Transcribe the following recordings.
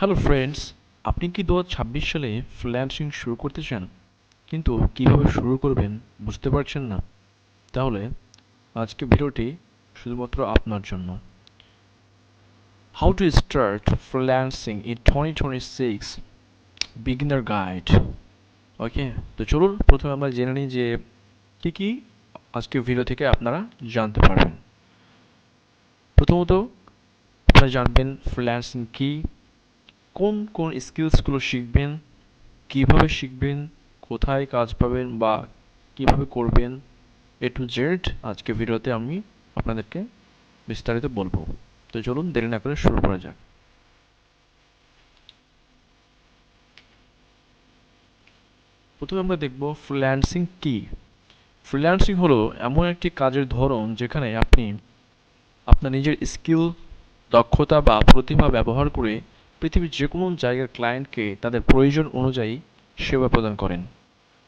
Hello friends, আপনি কি 2026 সালে ফ্রিল্যান্সিং শুরু করতে চান কিন্তু কিভাবে শুরু করবেন বুঝতে পারছেন না? তাহলে আজকে ভিডিওটি শুধুমাত্র আপনার জন্য। How to start freelancing in 2026 beginner guide. Okay, তো চলুন প্রথমে আমরা জেনে নিই যে কি কি আজকে ভিডিও থেকে আপনারা জানতে পারবেন। প্রথমত আপনারা জানবেন ফ্রিল্যান্সিং কি, কোন কোন স্কিলসগুলো শিখবেন, কিভাবে শিখবেন, কোথায় কাজ পাবেন বা কিভাবে করবেন, এ টু জেড আজকে ভিডিওতে আমি আপনাদেরকে বিস্তারিত বলবো। তো চলুন দেরি না করে শুরু করা যাক। প্রথমে আমরা দেখব ফ্রিল্যান্সিং কি। ফ্রিল্যান্সিং হলো এমন একটি কাজের ধরন যেখানে আপনি আপনার নিজের স্কিল, দক্ষতা বা প্রতিভা ব্যবহার করে পৃথিবীর যে কোনো জায়গার ক্লায়েন্টকে তাদের প্রয়োজন অনুযায়ী সেবা প্রদান করেন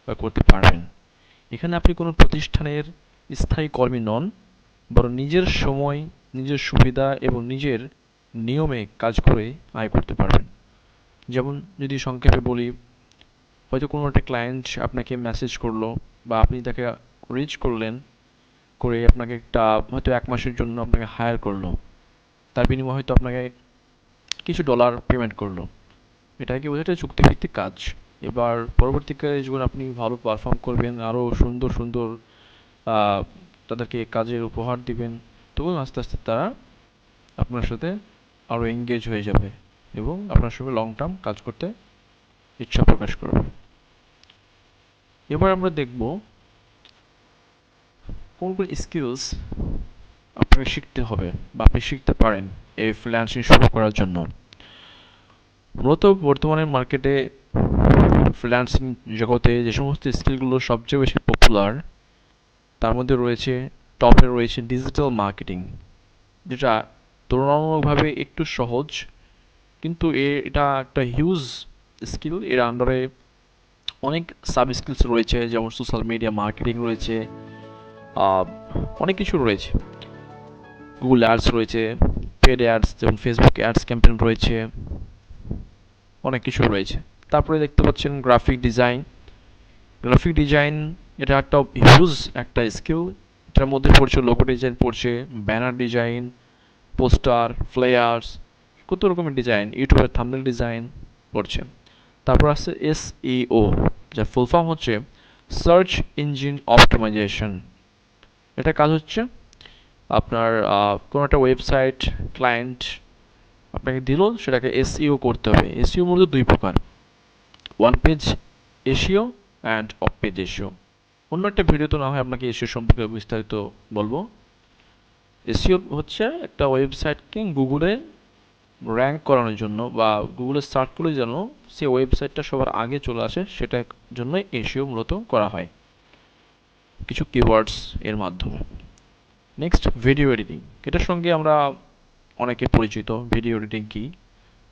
বা করতে পারবেন। এখানে আপনি কোনো প্রতিষ্ঠানের স্থায়ী কর্মী নন, বরং নিজের সময়, নিজের সুবিধা এবং নিজের নিয়মে কাজ করে আয় করতে পারবেন। যেমন যদি সংক্ষেপে বলি, হয়তো কোনো একটা ক্লায়েন্ট আপনাকে মেসেজ করলো বা আপনি তাকে রিচ করলেন, করে আপনাকে একটা হয়তো 1 মাসের জন্য আপনাকে হায়ার করলো, তার বিনিময়ে হয়তো আপনাকে কিছু ডলার পেমেন্ট করলো। এটাকে বোঝায় একটা চুক্তিভিত্তিক কাজ। এবার পরবর্তীকালে যখন আপনি ভালো পারফর্ম করবেন, আরও সুন্দর সুন্দর আহ, তাদেরকে কাজের উপহার দিবেন, তখন আস্তে আস্তে তারা আপনার সাথে আরও এঙ্গেজ হয়ে যাবে এবং আপনার সঙ্গে লং টার্ম কাজ করতে ইচ্ছা প্রকাশ করবে। এবার আমরা দেখব কোন কোন স্কিলস আপনাকে শিখতে হবে বা আপনি শিখতে পারেন এই ফ্রিল্যান্সিং শুরু করার জন্য। মূলত বর্তমানে মার্কেটে ফ্রিল্যান্সিং জগতে যে সমস্ত স্কিলগুলো সবচেয়ে বেশি পপুলার, তার মধ্যে রয়েছে, টপে রয়েছে ডিজিটাল মার্কেটিং, যেটা তুলনামূলকভাবে একটু সহজ, কিন্তু এটা একটা হিউজ স্কিল। এর আন্ডারে অনেক সাব স্কিলস রয়েছে, যেমন সোশ্যাল মিডিয়া মার্কেটিং রয়েছে, আহ, অনেক কিছু রয়েছে। গুগল অ্যাডস রয়েছে, পেড অ্যাডস যেমন ফেসবুক অ্যাডস ক্যাম্পেইন রয়েছে, অনেক কিছু রয়েছে। তারপরে দেখতে পাচ্ছেন গ্রাফিক ডিজাইন। গ্রাফিক ডিজাইন এটা একটা হিউজ একটা স্কিল। এটার মধ্যে পড়ছে লোগো ডিজাইন, পড়ছে ব্যানার ডিজাইন, পোস্টার, ফ্লেয়ার্স, কত রকমের ডিজাইন, ইউটিউবের থাম্বনেল ডিজাইন পড়ছে। তারপর আছে এসইও, যার ফুল ফর্ম হচ্ছে সার্চ ইঞ্জিন অপটিমাইজেশন। এটা কাজ হচ্ছে আপনার কোনো একটা ওয়েবসাইট ক্লায়েন্ট আপনাকে দিল, সেটাকে এসইও করতে হবে। এসইও মূলত দুই প্রকার: one page SEO and of page SEO. অন্য একটা ভিডিওতে না হয় আপনাকে এসইও সম্পর্কে বিস্তারিত বলবো। এসইও হচ্ছে একটা ওয়েবসাইটকে গুগলে র্যাঙ্ক করানোর জন্য বা গুগলে সার্চ করলে যেন সেই ওয়েবসাইটটা সবার আগে চলে আসে, সেটার জন্যই এসইও মূলত করা হয় কিছু কিওয়ার্ডস এর মাধ্যমে। Next, video editing. এটার সঙ্গে আমরা অনেকে পরিচিত। ভিডিও এডিটিং কি,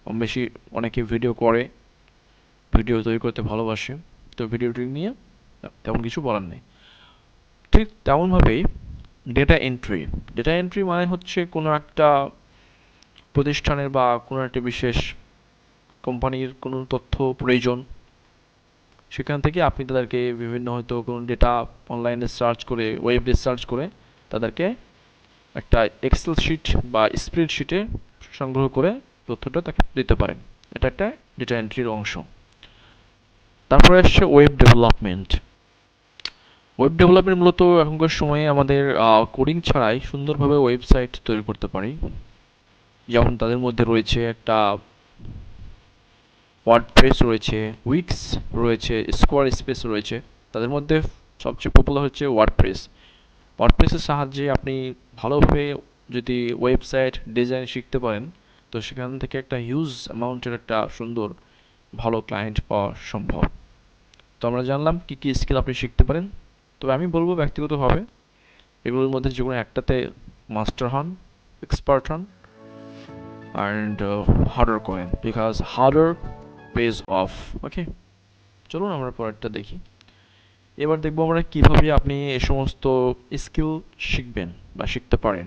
কম বেশি অনেকে ভিডিও করে, ভিডিও তৈরি করতে ভালোবাসে। তো ভিডিও এডিটিং নিয়ে তেমন কিছু বলার নেই। ঠিক তেমনভাবেই ডেটা এন্ট্রি। ডেটা এন্ট্রি মানে হচ্ছে কোনো একটা প্রতিষ্ঠানের বা কোনো একটা বিশেষ কোম্পানির কোনো তথ্য প্রয়োজন, সেখান থেকে আপনি তাদেরকে বিভিন্ন হয়তো কোনো ডেটা অনলাইনে সার্চ করে, ওয়েবে সার্চ করে তাদেরকে একটা এক্সেল শিট বা স্প্রেডশিটে সংগ্রহ করে তথ্যটা তাকে দিতে পারেন। এটা একটা ডেটা এন্ট্রির অংশ। তারপরে আসছে ওয়েব ডেভেলপমেন্ট। ওয়েব ডেভেলপমেন্ট মূলত এখনকার সময়ে আমাদের কোডিং ছাড়াই সুন্দরভাবে ওয়েবসাইট তৈরি করতে পারি। যেমন তাদের মধ্যে রয়েছে একটা ওয়ার্ডপ্রেস রয়েছে, উইক্স রয়েছে, স্কোয়ার স্পেস রয়েছে। তাদের মধ্যে সবচেয়ে পপুলার হচ্ছে ওয়ার্ডপ্রেস। ওয়ার্ডপ্রেসের সাহায্যে আপনি ভালোভাবে যদি ওয়েবসাইট ডিজাইন শিখতে পারেন, তো সেখান থেকে একটা হিউজ অ্যামাউন্টের একটা সুন্দর ভালো ক্লায়েন্ট পাওয়া সম্ভব। তো আমরা জানলাম কী কী স্কিল আপনি শিখতে পারেন। তবে আমি বলবো ব্যক্তিগতভাবে এগুলোর মধ্যে যে কোনো একটাতে মাস্টার হন, এক্সপার্ট হন, অ্যান্ড হার্ডার করেন, বিকজ হার্ডার পেজ অফ। ওকে, চলুন আমরা পরেরটা দেখি। এবার দেখবো আমরা কিভাবে আপনি এ সমস্ত স্কিল শিখবেন বা শিখতে পারেন।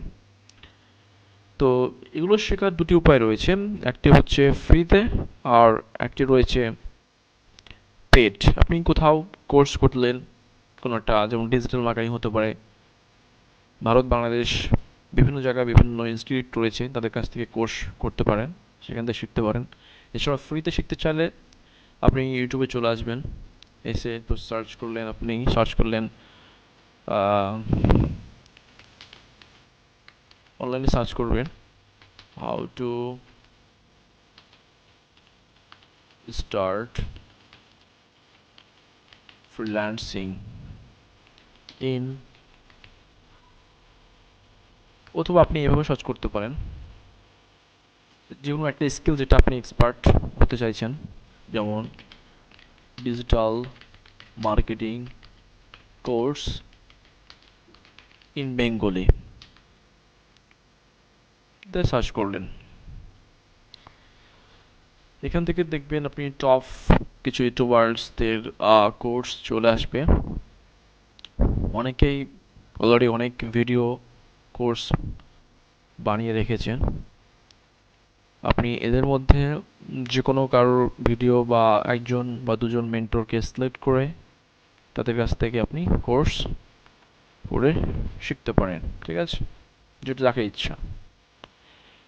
তো এগুলো শেখার দুটি উপায় রয়েছে, একটি হচ্ছে ফ্রিতে আর একটি রয়েছে পেড। আপনি কোথাও কোর্স করলেন, কোনো একটা, যেমন ডিজিটাল মার্কেটিং হতে পারে, ভারত বাংলাদেশ বিভিন্ন জায়গায় বিভিন্ন ইনস্টিটিউট রয়েছে, তাদের কাছ থেকে কোর্স করতে পারেন, সেখান থেকে শিখতে পারেন। এছাড়া ফ্রিতে শিখতে চাইলে আপনি ইউটিউবে চলে আসবেন, এসে তো সার্চ করলেন অনলাইনে সার্চ করবেন how to start freelancing in, অথবা আপনি এভাবে সার্চ করতে পারেন যে কোনো একটা স্কিল যেটা আপনি এক্সপার্ট হতে চাইছেন, যেমন digital marketing course in Bengali, তাই সার্চ করলেন। এখান থেকে দেখবেন আপনি টপ কিছু ইউটিউবার্সদের কোর্স চলে আসবে। অনেকেই অলরেডি অনেক ভিডিও কোর্স বানিয়ে রেখেছেন। আপনি এদের মধ্যে যে কোনো কারোর ভিডিও বা একজন বা দুজন মেন্টরকে সিলেক্ট করে তাদের কাছ থেকে আপনি কোর্স করে শিখতে পারেন, ঠিক আছে, যেটা যাকে ইচ্ছা।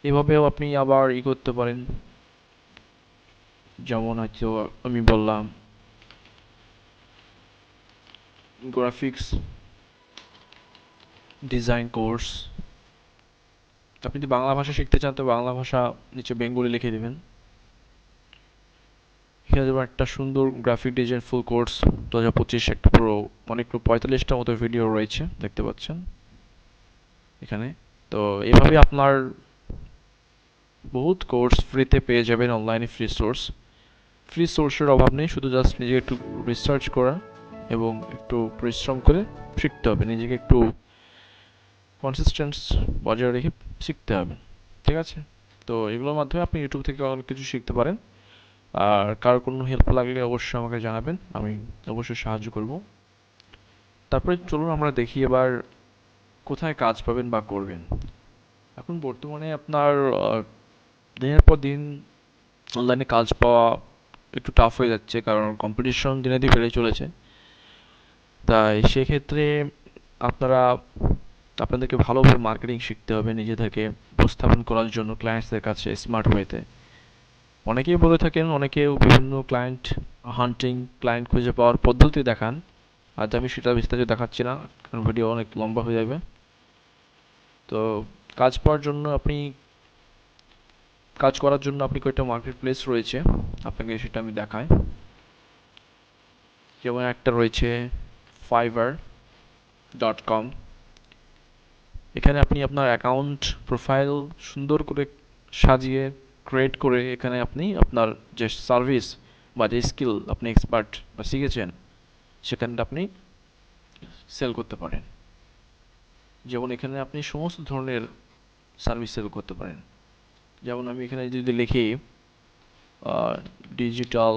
এভাবেও আপনি আবার করতে পারেন, যেমন হয়তো আমি বললাম গ্রাফিক্স ডিজাইন কোর্স। আপনি যদি বাংলা ভাষা শিখতে চান তো বাংলা ভাষা নিচে বেঙ্গলি লিখে দেবেন। এখানে যেমন একটা সুন্দর গ্রাফিক ডিজাইন ফুল কোর্স 2025, একটা পুরো অনেকগুলো 45টা মতো ভিডিও রয়েছে, দেখতে পাচ্ছেন এখানে। তো এভাবে আপনার বহুত কোর্স ফ্রিতে পেয়ে যাবেন অনলাইনে, ফ্রি সোর্সের অভাব নেই, শুধু জাস্ট নিজে একটু রিসার্চ করা এবং একটু পরিশ্রম করে শিখতে হবে, নিজেকে একটু কনসিস্টেন্স বজায় রেখে শিখতে হবে, ঠিক আছে। তো এগুলোর মাধ্যমে আপনি ইউটিউব থেকে অনেক কিছু শিখতে পারেন। আর কারো কোনো হেল্প লাগলে অবশ্যই আমাকে জানাবেন, আমি অবশ্যই সাহায্য করব। তারপরে চলুন আমরা দেখি এবার কোথায় কাজ পাবেন বা করবেন। এখন বর্তমানে আপনার দিনের পর দিন অনলাইনে কাজ পাওয়া একটু টাফ হয়ে যাচ্ছে, কারণ কম্পিটিশন দিনে দিনে বেড়ে চলেছে। তাই সেক্ষেত্রে আপনারা আপনাদেরকে ভালোভাবে মার্কেটিং শিখতে হবে, নিজেদেরকে উপস্থাপন করার জন্য ক্লায়েন্টসদের কাছে স্মার্ট ওয়েতে। অনেকেই বলে থাকেন, অনেকেও বিভিন্ন ক্লায়েন্ট খুঁজে পাওয়ার পদ্ধতি দেখান। আজ আমি সেটা বিস্তারিত দেখাচ্ছি না, কারণ ভিডিও অনেক লম্বা হয়ে যাবে। তো কাজ পাওয়ার জন্য কাজ করার জন্য আপনি কয়েকটা মার্কেট প্লেস রয়েছে, আপনাকে সেটা আমি দেখাই। যেমন একটা রয়েছে fiverr.com। এখানে আপনি আপনার অ্যাকাউন্ট প্রোফাইল সুন্দর করে সাজিয়ে ক্রিয়েট করে এখানে আপনি আপনার যে সার্ভিস বা যে স্কিল আপনি এক্সপার্ট বা শিখেছেন সেখানটা আপনি সেল করতে পারেন। যেমন এখানে আপনি সমস্ত ধরনের সার্ভিস সেল করতে পারেন। যেমন আমি এখানে যদি লিখি ডিজিটাল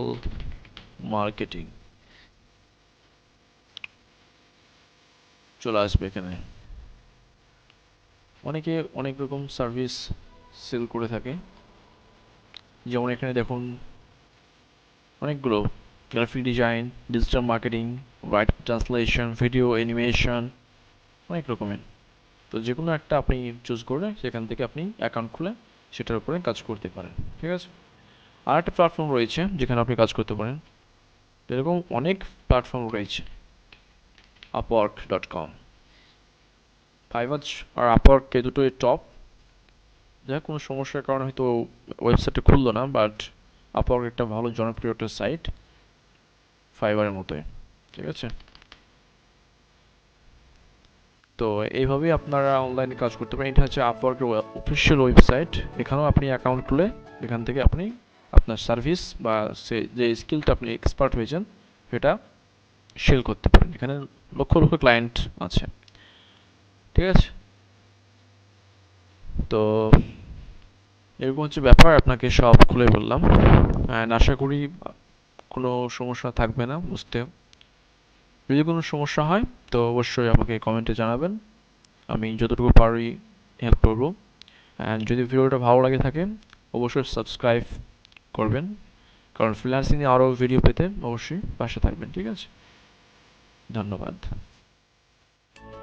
মার্কেটিং, চলে আসবে এখানে। অনেকে অনেক রকম সার্ভিস সেল করে থাকে, যেমন এখানে দেখুন অনেকগুলো: graphic design, digital marketing, right translation, video animation, অনেক রকমের। তো যে কোনো একটা আপনি চুজ করে সেখান থেকে আপনি অ্যাকাউন্ট খুলে সেটার উপরে কাজ করতে পারেন, ঠিক আছে। আর একটা প্ল্যাটফর্ম রয়েছে যেখানে আপনি কাজ করতে পারেন, এরকম অনেক প্ল্যাটফর্ম রয়েছে। আপওয়ার্ক.com, ফাইভার আর আপওয়ার্ক এই দুটোই টপ। যাই কোনো সমস্যার কারণে হয়তো ওয়েবসাইটে খুললো না, বাট আপওয়ার্ক একটা ভালো জনপ্রিয় একটা সাইট, ফাইবারের মতোই, ঠিক আছে। তো এইভাবেই আপনারা অনলাইনে কাজ করতে পারেন। এটা হচ্ছে আপওয়ার্কের অফিসিয়াল ওয়েবসাইট। এখানেও আপনি অ্যাকাউন্ট খুলে এখান থেকে আপনি আপনার সার্ভিস বা সে যে স্কিলটা আপনি এক্সপার্ট হয়েছেন সেটা সেল করতে পারেন। এখানে লক্ষ লক্ষ ক্লায়েন্ট আছে, ঠিক আছে। তো এরকম হচ্ছে ব্যাপার, আপনাকে সব খুলে বললাম, অ্যান্ড আশা করি কোনো সমস্যা থাকবে না বুঝতে। যদি কোনো সমস্যা হয় তো অবশ্যই আমাকে কমেন্টে জানাবেন, আমি যতটুকু পারি হেল্প করব। অ্যান্ড যদি ভিডিওটা ভালো লাগে থাকে অবশ্যই সাবস্ক্রাইব করবেন, কারণ ফ্রিল্যান্সিং নিয়ে আরও ভিডিও পেতে অবশ্যই পাশে থাকবেন। ঠিক আছে, ধন্যবাদ।